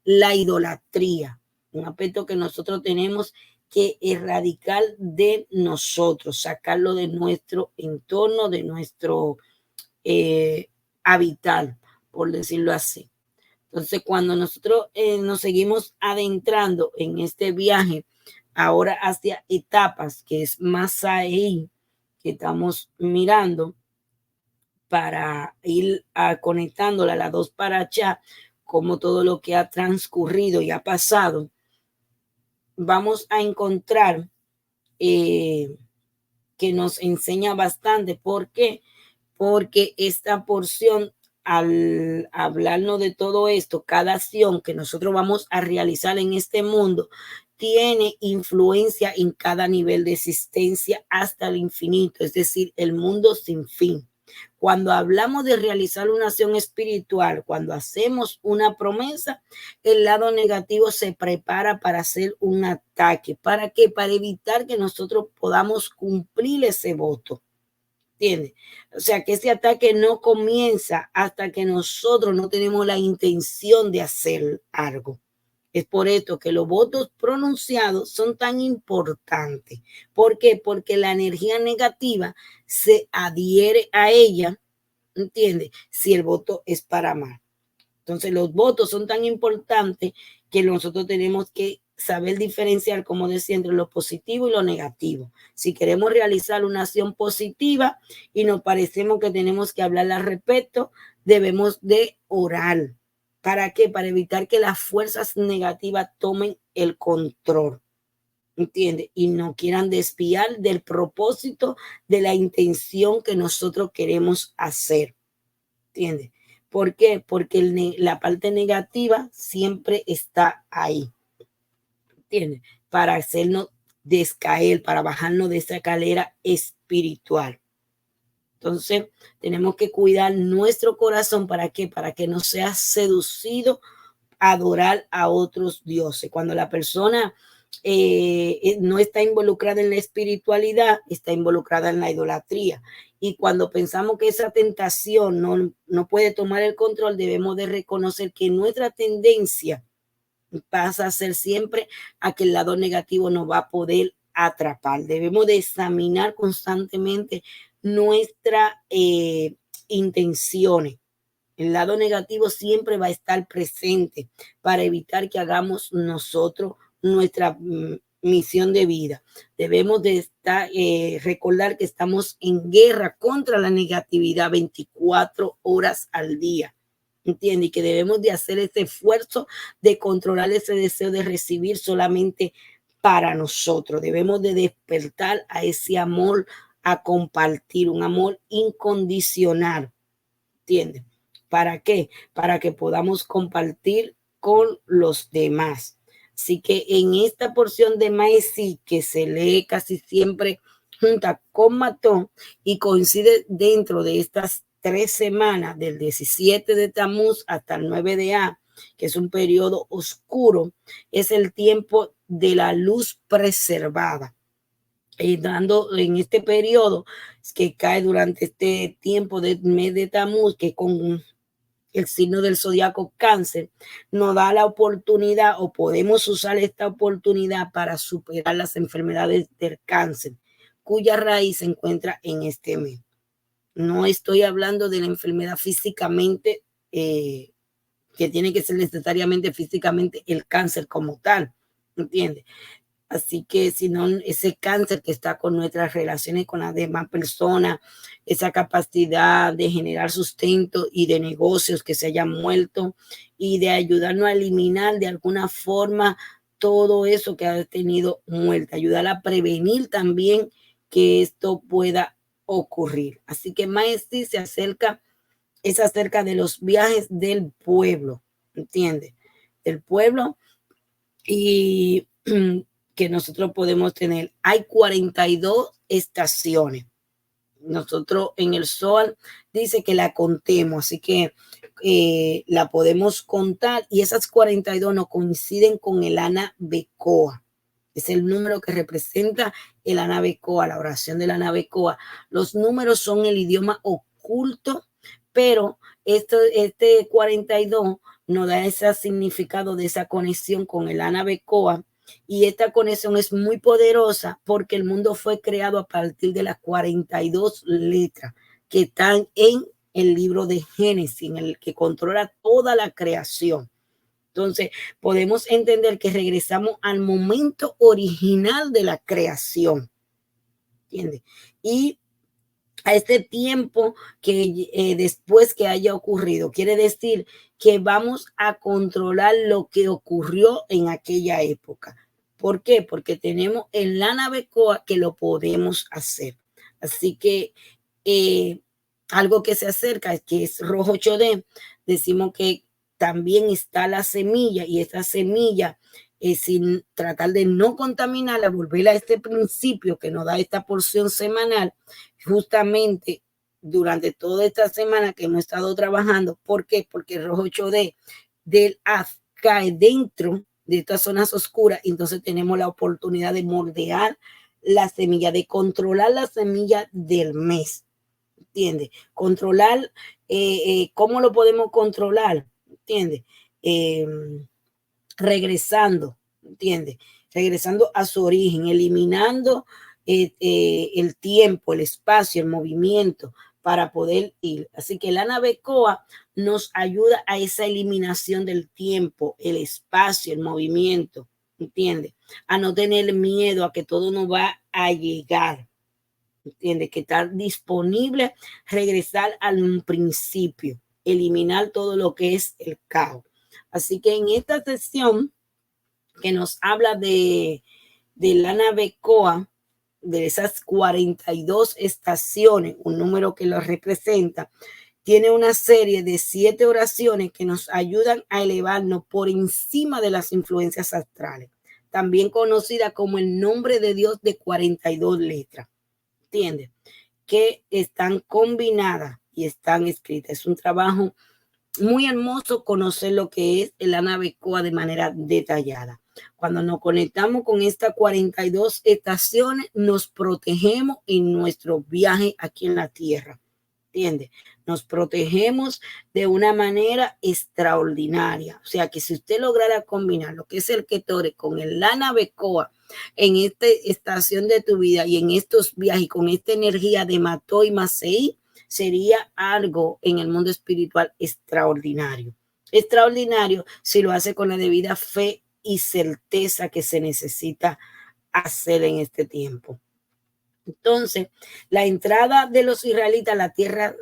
la idolatría, un aspecto que nosotros tenemos que erradicar de nosotros, sacarlo de nuestro entorno, de nuestro habitar, por decirlo así. Entonces, cuando nosotros nos seguimos adentrando en este viaje, ahora hacia etapas, que es más ahí que estamos mirando, para ir conectándola a las dos para allá, como todo lo que ha transcurrido y ha pasado, vamos a encontrar que nos enseña bastante. ¿Por qué? Porque esta porción, al hablarnos de todo esto, cada acción que nosotros vamos a realizar en este mundo tiene influencia en cada nivel de existencia hasta el infinito, es decir, el mundo sin fin. Cuando hablamos de realizar una acción espiritual, cuando hacemos una promesa, el lado negativo se prepara para hacer un ataque. ¿Para qué? Para evitar que nosotros podamos cumplir ese voto. ¿Entiendes? O sea, que ese ataque no comienza hasta que nosotros no tenemos la intención de hacer algo. Es por esto que los votos pronunciados son tan importantes. ¿Por qué? Porque la energía negativa se adhiere a ella, ¿entiendes? Si el voto es para mal. Entonces los votos son tan importantes que nosotros tenemos que saber diferenciar, como decía, entre lo positivo y lo negativo. Si queremos realizar una acción positiva y nos parecemos que tenemos que hablar al respecto, debemos de orar. ¿Para qué? Para evitar que las fuerzas negativas tomen el control. ¿Entiende? Y no quieran desviar del propósito, de la intención que nosotros queremos hacer. ¿Entiende? ¿Por qué? Porque la parte negativa siempre está ahí. ¿Entiende? Para hacernos descaer, para bajarnos de esa escalera espiritual. Entonces, tenemos que cuidar nuestro corazón. ¿Para qué? Para que no sea seducido a adorar a otros dioses. Cuando la persona no está involucrada en la espiritualidad, está involucrada en la idolatría. Y cuando pensamos que esa tentación no puede tomar el control, debemos de reconocer que nuestra tendencia pasa a ser siempre a que el lado negativo nos va a poder atrapar. Debemos de examinar constantemente nuestras intenciones. El lado negativo siempre va a estar presente para evitar que hagamos nosotros nuestra misión de vida. Debemos de recordar que estamos en guerra contra la negatividad 24 horas al día. ¿Entiende? Y que debemos de hacer ese esfuerzo de controlar ese deseo de recibir solamente para nosotros. Debemos de despertar a ese amor, a compartir, un amor incondicional. ¿Entiende? ¿Para qué? Para que podamos compartir con los demás. Así que en esta porción de Maesí, que se lee casi siempre junta con Matón y coincide dentro de estas 3 semanas, del 17 de Tamuz hasta el 9 de A, que es un periodo oscuro, es el tiempo de la luz preservada. Y dando en este periodo que cae durante este tiempo del mes de Tamuz, que con el signo del zodiaco Cáncer, nos da la oportunidad o podemos usar esta oportunidad para superar las enfermedades del cáncer, cuya raíz se encuentra en este mes. No estoy hablando de la enfermedad físicamente, que tiene que ser necesariamente físicamente el cáncer como tal, ¿entiendes? Así que si no, ese cáncer que está con nuestras relaciones con las demás personas, esa capacidad de generar sustento y de negocios que se hayan muerto y de ayudarnos a eliminar de alguna forma todo eso que ha tenido muerte, ayudar a prevenir también que esto pueda ocurrir. Así que Maestri es acerca de los viajes del pueblo, ¿entiendes? Del pueblo y que nosotros podemos tener. Hay 42 estaciones. Nosotros en el Zohar dice que la contemos, así que la podemos contar y esas 42 no coinciden con el Ana Becoa. Es el número que representa el Ana Becoa, la oración del Ana Becoa. Los números son el idioma oculto, pero este 42 nos da ese significado de esa conexión con el Ana Becoa. Y esta conexión es muy poderosa porque el mundo fue creado a partir de las 42 letras que están en el libro de Génesis, en el que controla toda la creación. Entonces, podemos entender que regresamos al momento original de la creación. ¿Entiendes? Y a este tiempo que después que haya ocurrido, quiere decir que vamos a controlar lo que ocurrió en aquella época. ¿Por qué? Porque tenemos en la Navecoa que lo podemos hacer. Así que algo que se acerca, que es Rojo Chodé, decimos que también está la semilla y esta semilla sin tratar de no contaminarla, volver a este principio que nos da esta porción semanal, justamente durante toda esta semana que hemos estado trabajando. ¿Por qué? Porque el Rojo Chodé del AF cae dentro de estas zonas oscuras, y entonces tenemos la oportunidad de moldear la semilla, de controlar la semilla del mes. ¿Entiendes? Controlar, ¿cómo lo podemos controlar? ¿Entiendes? Regresando, ¿entiendes? Regresando a su origen, eliminando el tiempo, el espacio, el movimiento, para poder ir. Así que la nave Koa nos ayuda a esa eliminación del tiempo, el espacio, el movimiento, ¿entiendes? A no tener miedo a que todo no va a llegar, ¿entiendes? Que estar disponible, regresar al principio, eliminar todo lo que es el caos. Así que en esta sesión que nos habla de la nave Koa, de esas 42 estaciones, un número que lo representa, tiene una serie de 7 oraciones que nos ayudan a elevarnos por encima de las influencias astrales, también conocida como el nombre de Dios de 42 letras, ¿entiendes? Que están combinadas y están escritas. Es un trabajo muy hermoso conocer lo que es la nave Koa de manera detallada. Cuando nos conectamos con estas 42 estaciones, nos protegemos en nuestro viaje aquí en la Tierra. ¿Entiende? Nos protegemos de una manera extraordinaria. O sea que si usted lograra combinar lo que es el Ketore con la nave Koa en esta estación de tu vida y en estos viajes, con esta energía de Mató y Masei, sería algo en el mundo espiritual extraordinario. Extraordinario si lo hace con la debida fe y certeza que se necesita hacer en este tiempo. Entonces, la entrada de los israelitas a la tierra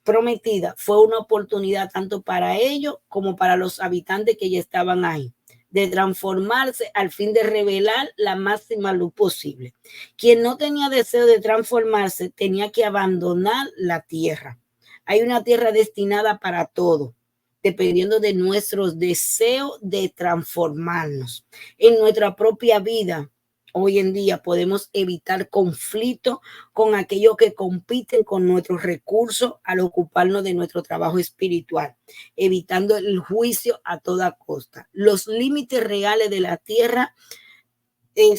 prometida fue una oportunidad tanto para ellos como para los habitantes que ya estaban ahí, de transformarse al fin de revelar la máxima luz posible. Quien no tenía deseo de transformarse tenía que abandonar la tierra. Hay una tierra destinada para todo, dependiendo de nuestros deseos de transformarnos en nuestra propia vida. Hoy en día podemos evitar conflictos con aquellos que compiten con nuestros recursos al ocuparnos de nuestro trabajo espiritual, evitando el juicio a toda costa. Los límites reales de la tierra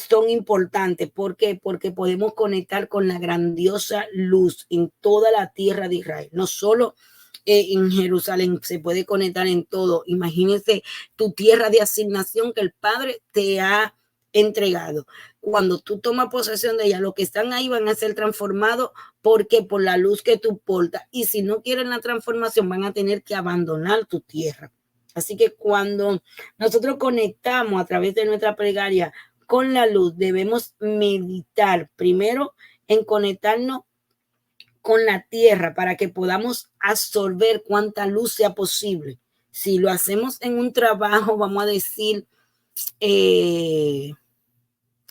son importantes. ¿Por qué? Porque podemos conectar con la grandiosa luz en toda la tierra de Israel, no solo en Jerusalén, se puede conectar en todo. Imagínense tu tierra de asignación que el Padre te ha entregado. Cuando tú tomas posesión de ella, los que están ahí van a ser transformados porque por la luz que tú portas. Y si no quieren la transformación, van a tener que abandonar tu tierra. Así que cuando nosotros conectamos a través de nuestra plegaria con la luz, debemos meditar primero en conectarnos con la tierra para que podamos absorber cuánta luz sea posible. Si lo hacemos en un trabajo, vamos a decir,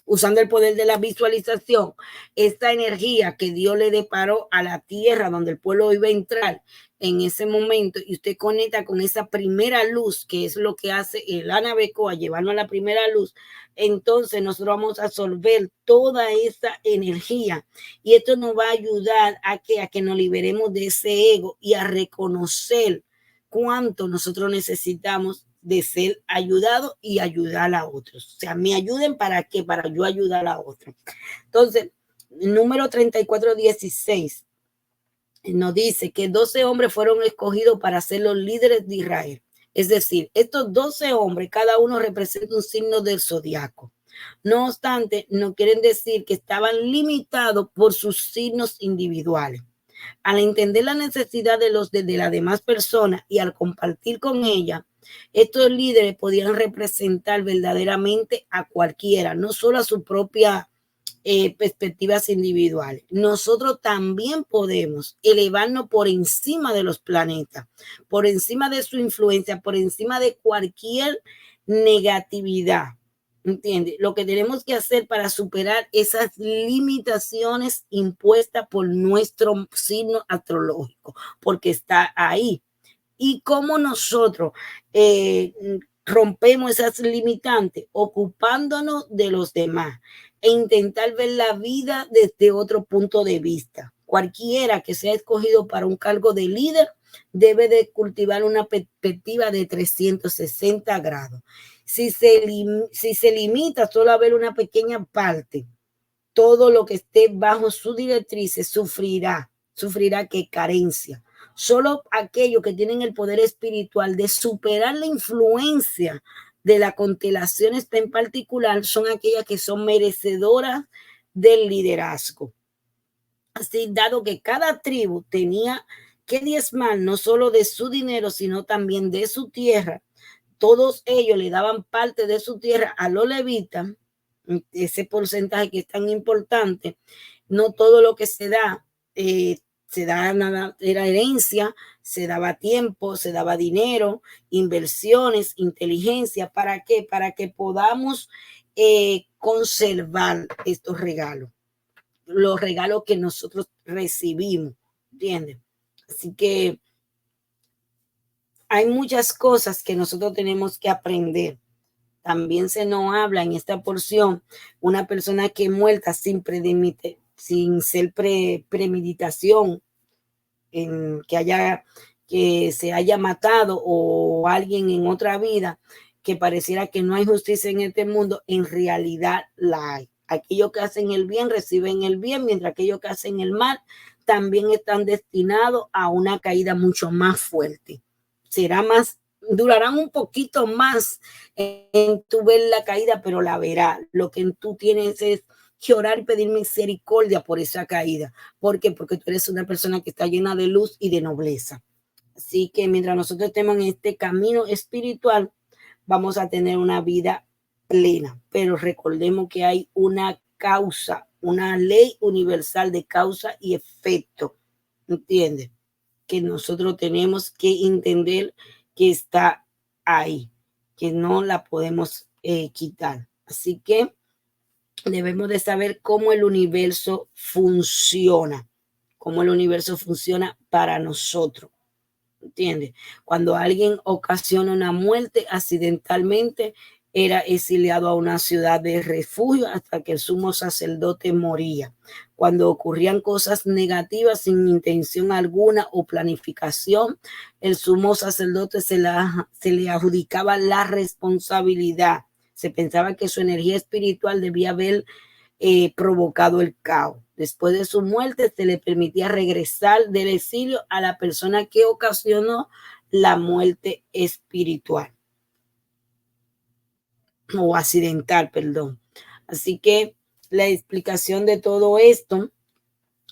usando el poder de la visualización, esta energía que Dios le deparó a la tierra donde el pueblo iba a entrar en ese momento, y usted conecta con esa primera luz, que es lo que hace el nave Koa, llevarnos a la primera luz, entonces nosotros vamos a absorber toda esa energía y esto nos va a ayudar a que nos liberemos de ese ego y a reconocer cuánto nosotros necesitamos de ser ayudado y ayudar a otros. O sea, me ayuden para qué, para yo ayudar a otros. Entonces, número 34:16 nos dice que 12 hombres fueron escogidos para ser los líderes de Israel. Es decir, estos 12 hombres, cada uno representa un signo del zodiaco. No obstante, no quieren decir que estaban limitados por sus signos individuales. Al entender la necesidad de las demás personas y al compartir con ella, estos líderes podían representar verdaderamente a cualquiera, no solo a su propia perspectivas individuales. Nosotros también podemos elevarnos por encima de los planetas, por encima de su influencia, por encima de cualquier negatividad. ¿Entiendes? Lo que tenemos que hacer para superar esas limitaciones impuestas por nuestro signo astrológico, porque está ahí. Y cómo nosotros rompemos esas limitantes, ocupándonos de los demás e intentar ver la vida desde otro punto de vista. Cualquiera que sea escogido para un cargo de líder debe de cultivar una perspectiva de 360 grados. Si se limita solo a ver una pequeña parte, todo lo que esté bajo su directriz sufrirá que carencia. Solo aquellos que tienen el poder espiritual de superar la influencia de las constelaciones en particular son aquellas que son merecedoras del liderazgo. Así, dado que cada tribu tenía que diezmar no solo de su dinero, sino también de su tierra, todos ellos le daban parte de su tierra a los levitas, ese porcentaje que es tan importante. No todo lo que se da nada, era herencia, se daba tiempo, se daba dinero, inversiones, inteligencia. ¿Para qué? Para que podamos conservar estos regalos, los regalos que nosotros recibimos, ¿entiendes? Así que hay muchas cosas que nosotros tenemos que aprender. También se nos habla en esta porción una persona que muerta sin ser premeditación, que se haya matado, o alguien en otra vida que pareciera que no hay justicia en este mundo, en realidad la hay. Aquellos que hacen el bien reciben el bien, mientras aquellos que hacen el mal también están destinados a una caída mucho más fuerte. Durarán un poquito más en tu ver la caída, pero la verás. Lo que tú tienes es que orar y pedir misericordia por esa caída. ¿Por qué? Porque tú eres una persona que está llena de luz y de nobleza. Así que mientras nosotros estemos en este camino espiritual, vamos a tener una vida plena. Pero recordemos que hay una causa, una ley universal de causa y efecto. ¿Entiendes? Que nosotros tenemos que entender que está ahí, que no la podemos quitar. Así que debemos de saber cómo el universo funciona, para nosotros. ¿Entiendes? Cuando alguien ocasiona una muerte accidentalmente, era exiliado a una ciudad de refugio hasta que el sumo sacerdote moría. Cuando ocurrían cosas negativas sin intención alguna o planificación, el sumo sacerdote se le adjudicaba la responsabilidad. Se pensaba que su energía espiritual debía haber provocado el caos. Después de su muerte se le permitía regresar del exilio a la persona que ocasionó la muerte espiritual o accidental, perdón. Así que la explicación de todo esto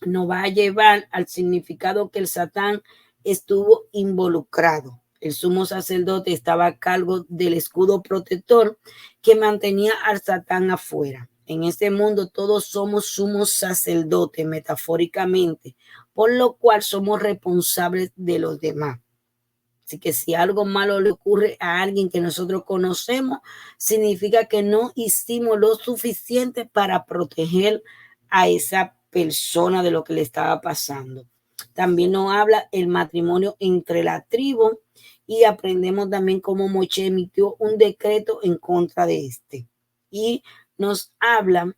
nos va a llevar al significado que el Satán estuvo involucrado. El sumo sacerdote estaba a cargo del escudo protector que mantenía al Satán afuera. En este mundo todos somos sumos sacerdotes, metafóricamente, por lo cual somos responsables de los demás. Así que si algo malo le ocurre a alguien que nosotros conocemos, significa que no hicimos lo suficiente para proteger a esa persona de lo que le estaba pasando. También nos habla el matrimonio entre la tribu y aprendemos también cómo Moche emitió un decreto en contra de este. Y nos habla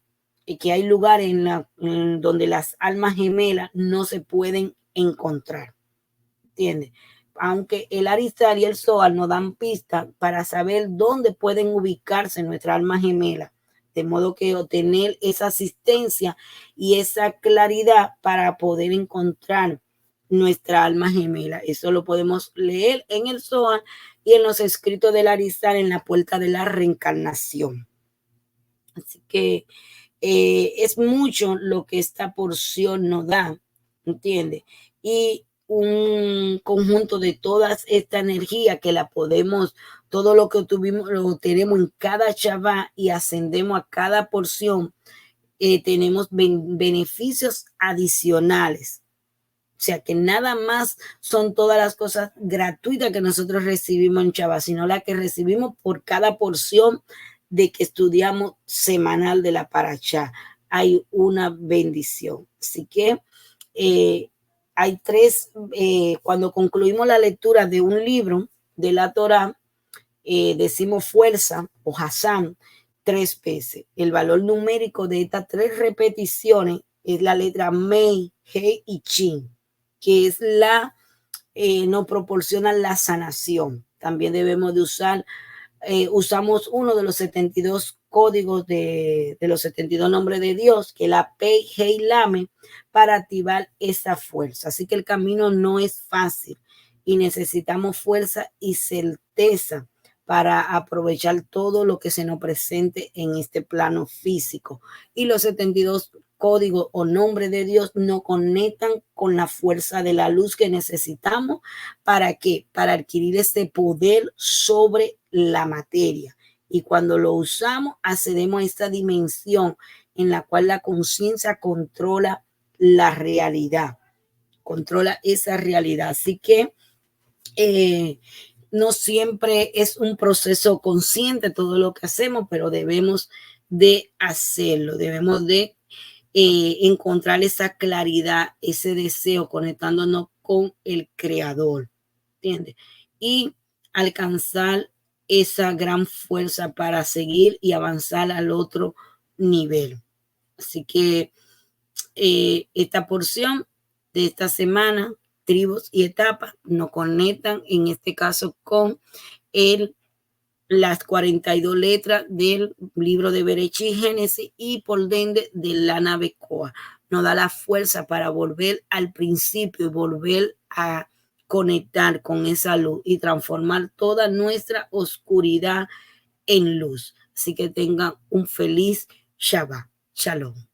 que hay lugares en donde las almas gemelas no se pueden encontrar. ¿Entiendes? Aunque el Arizar y el Zohar nos dan pistas para saber dónde pueden ubicarse nuestra alma gemela, de modo que obtener esa asistencia y esa claridad para poder encontrar nuestra alma gemela. Eso lo podemos leer en el Zohar y en los escritos del Arizar en la puerta de la reencarnación. Así que es mucho lo que esta porción nos da, ¿entiendes? Y un conjunto de toda esta energía que la podemos, todo lo que tuvimos, lo tenemos en cada Shabbat y ascendemos a cada porción, tenemos beneficios adicionales. O sea que nada más son todas las cosas gratuitas que nosotros recibimos en Shabbat, sino las que recibimos por cada porción de que estudiamos semanal de la Parashá. Hay una bendición. Así que hay tres, cuando concluimos la lectura de un libro de la Torá, decimos fuerza o Hassan 3 veces. El valor numérico de estas 3 repeticiones es la letra Mei, He y Chin, que es nos proporciona la sanación. También debemos de usamos uno de los 72 códigos de los 72 nombres de Dios, que es la Pei, He y Lame, para activar esa fuerza. Así que el camino no es fácil y necesitamos fuerza y certeza para aprovechar todo lo que se nos presente en este plano físico. Y los 72 código o nombre de Dios nos conectan con la fuerza de la luz que necesitamos. ¿Para qué? Para adquirir este poder sobre la materia. Y cuando lo usamos, accedemos a esta dimensión en la cual la conciencia controla la realidad, controla esa realidad. Así que no siempre es un proceso consciente todo lo que hacemos, pero debemos de hacerlo, debemos de encontrar esa claridad, ese deseo, conectándonos con el Creador, ¿entiendes? Y alcanzar esa gran fuerza para seguir y avanzar al otro nivel. Así que esta porción de esta semana, tribus y etapas, nos conectan en este caso con el las 42 letras del libro de Berechí, Génesis y por dende de la nave Coa. Nos da la fuerza para volver al principio y volver a conectar con esa luz y transformar toda nuestra oscuridad en luz. Así que tengan un feliz Shabbat. Shalom.